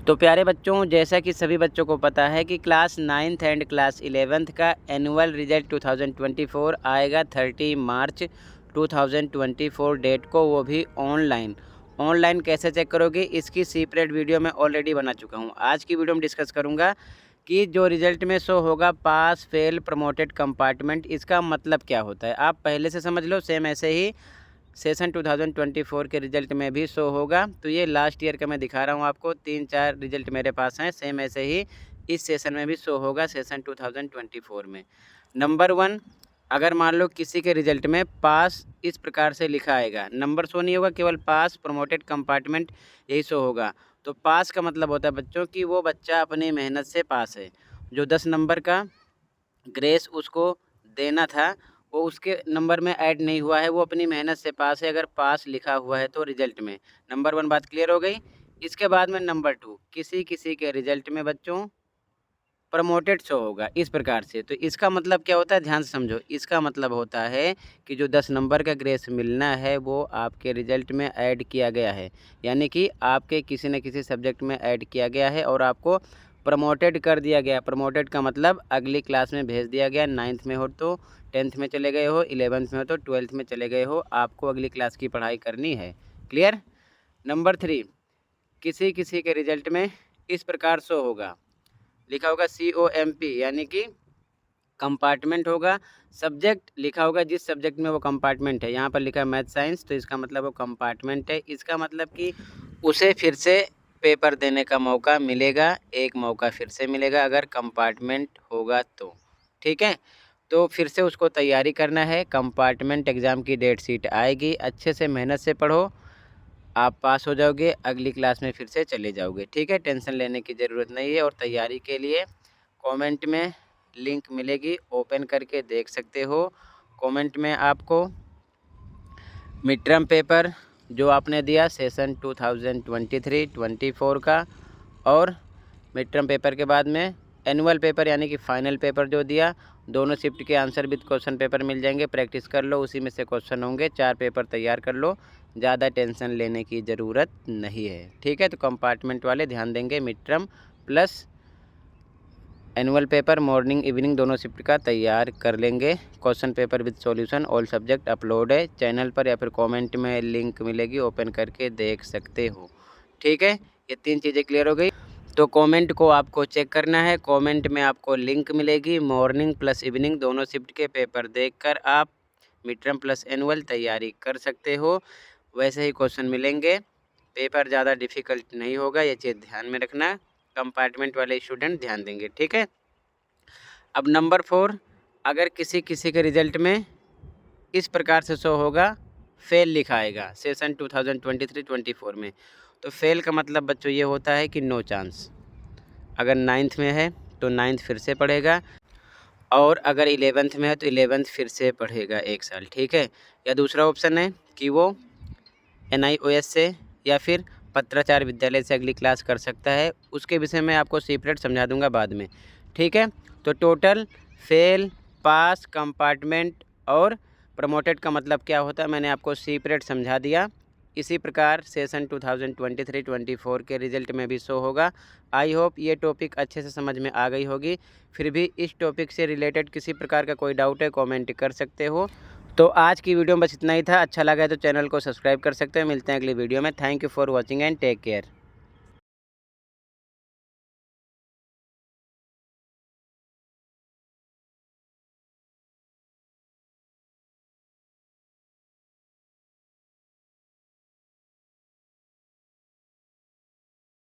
तो प्यारे बच्चों, जैसा कि सभी बच्चों को पता है कि class 9th and class 11th का एनुअल रिजल्ट 2024 आएगा 30 मार्च 2024 डेट को, वो भी ऑनलाइन कैसे चेक करोगे इसकी सेपरेट वीडियो मैं ऑलरेडी बना चुका हूँ। आज की वीडियो में डिस्कस करूँगा कि जो रिजल्ट में शो होगा पास फेल प्रमोटेड कंपार्टमेंट, इसका मतलब क्या होता है आप पहले से समझ लो। सेम ऐसे ही सेशन 2024 के रिज़ल्ट में भी शो होगा। तो ये लास्ट ईयर का मैं दिखा रहा हूँ आपको, 3-4 रिज़ल्ट मेरे पास हैं। सेम ऐसे ही इस सेशन में भी शो होगा सेशन 2024 में। नंबर 1, अगर मान लो किसी के रिज़ल्ट में पास इस प्रकार से लिखा आएगा, नंबर शो नहीं होगा, केवल पास प्रमोटेड कंपार्टमेंट यही शो होगा। तो पास का मतलब होता है बच्चों कि वो बच्चा अपनी मेहनत से पास है। जो 10 नंबर का ग्रेस उसको देना था वो उसके नंबर में ऐड नहीं हुआ है, वो अपनी मेहनत से पास है। अगर पास लिखा हुआ है तो रिजल्ट में नंबर 1 बात क्लियर हो गई। इसके बाद में नंबर 2, किसी किसी के रिजल्ट में बच्चों प्रमोटेड शो होगा इस प्रकार से। तो इसका मतलब क्या होता है, ध्यान से समझो। इसका मतलब होता है कि जो 10 नंबर का ग्रेस मिलना है वो आपके रिजल्ट में ऐड किया गया है, यानी कि आपके किसी न किसी सब्जेक्ट में ऐड किया गया है और आपको प्रमोटेड कर दिया गया। प्रमोटेड का मतलब अगली क्लास में भेज दिया गया। 9th में हो तो 10th में चले गए हो, 11th में हो तो 12th में चले गए हो, आपको अगली क्लास की पढ़ाई करनी है। क्लियर। नंबर 3, किसी किसी के रिजल्ट में इस प्रकार शो होगा, लिखा होगा COMP, यानी कि कंपार्टमेंट होगा। सब्जेक्ट लिखा होगा जिस सब्जेक्ट में वो कंपार्टमेंट है। यहाँ पर लिखा है मैथ साइंस, तो इसका मतलब वो कंपार्टमेंट है। इसका मतलब कि उसे फिर से पेपर देने का मौका मिलेगा, एक मौका फिर से मिलेगा अगर कंपार्टमेंट होगा तो। ठीक है, तो फिर से उसको तैयारी करना है। कंपार्टमेंट एग्ज़ाम की डेट शीट आएगी, अच्छे से मेहनत से पढ़ो, आप पास हो जाओगे, अगली क्लास में फिर से चले जाओगे। ठीक है, टेंशन लेने की ज़रूरत नहीं है। और तैयारी के लिए कमेंट में लिंक मिलेगी, ओपन करके देख सकते हो। कमेंट में आपको मिड टर्म पेपर जो आपने दिया सेशन 2023-24 का, और मिड टर्म पेपर के बाद में एनुअल पेपर यानी कि फाइनल पेपर जो दिया, दोनों शिफ्ट के आंसर विद क्वेश्चन पेपर मिल जाएंगे। प्रैक्टिस कर लो, उसी में से क्वेश्चन होंगे। 4 पेपर तैयार कर लो, ज़्यादा टेंशन लेने की ज़रूरत नहीं है। ठीक है, तो कंपार्टमेंट वाले ध्यान देंगे, mid term plus annual paper morning evening दोनों शिफ्ट का तैयार कर लेंगे। Question paper with solution all subject upload है चैनल पर, या फिर कमेंट में लिंक मिलेगी, ओपन करके देख सकते हो। ठीक है, ये 3 चीज़ें क्लियर हो गई। तो कमेंट को आपको चेक करना है। कमेंट में आपको लिंक मिलेगी, मॉर्निंग प्लस इवनिंग दोनों शिफ्ट के पेपर देखकर आप मिड टर्म प्लस एनुअल तैयारी कर सकते हो। वैसे ही क्वेश्चन मिलेंगे, पेपर ज़्यादा डिफ़िकल्ट नहीं होगा, ये चीज़ ध्यान में रखना। कंपार्टमेंट वाले स्टूडेंट ध्यान देंगे। ठीक है, अब नंबर 4, अगर किसी किसी के रिजल्ट में इस प्रकार से शो होगा, फेल लिखा आएगा सेशन 2023-24 में। तो फेल का मतलब बच्चों ये होता है कि नो चांस। अगर 9th में है तो 9th फिर से पढ़ेगा, और अगर 11th में है तो 11th फिर से पढ़ेगा 1 साल। ठीक है, या दूसरा ऑप्शन है कि वो NIOS से या फिर पत्राचार विद्यालय से अगली क्लास कर सकता है। उसके विषय में आपको सेपरेट समझा दूंगा बाद में। ठीक है, तो टोटल फेल, पास, कंपार्टमेंट और प्रमोटेड का मतलब क्या होता है मैंने आपको सेपरेट समझा दिया। इसी प्रकार सेशन 2023-24 के रिजल्ट में भी शो होगा। आई होप ये टॉपिक अच्छे से समझ में आ गई होगी। फिर भी इस टॉपिक से रिलेटेड किसी प्रकार का कोई डाउट है कमेंट कर सकते हो। तो आज की वीडियो में बस इतना ही था। अच्छा लगा है तो चैनल को सब्सक्राइब कर सकते हैं। मिलते हैं अगली वीडियो में। Thank you for watching and take care.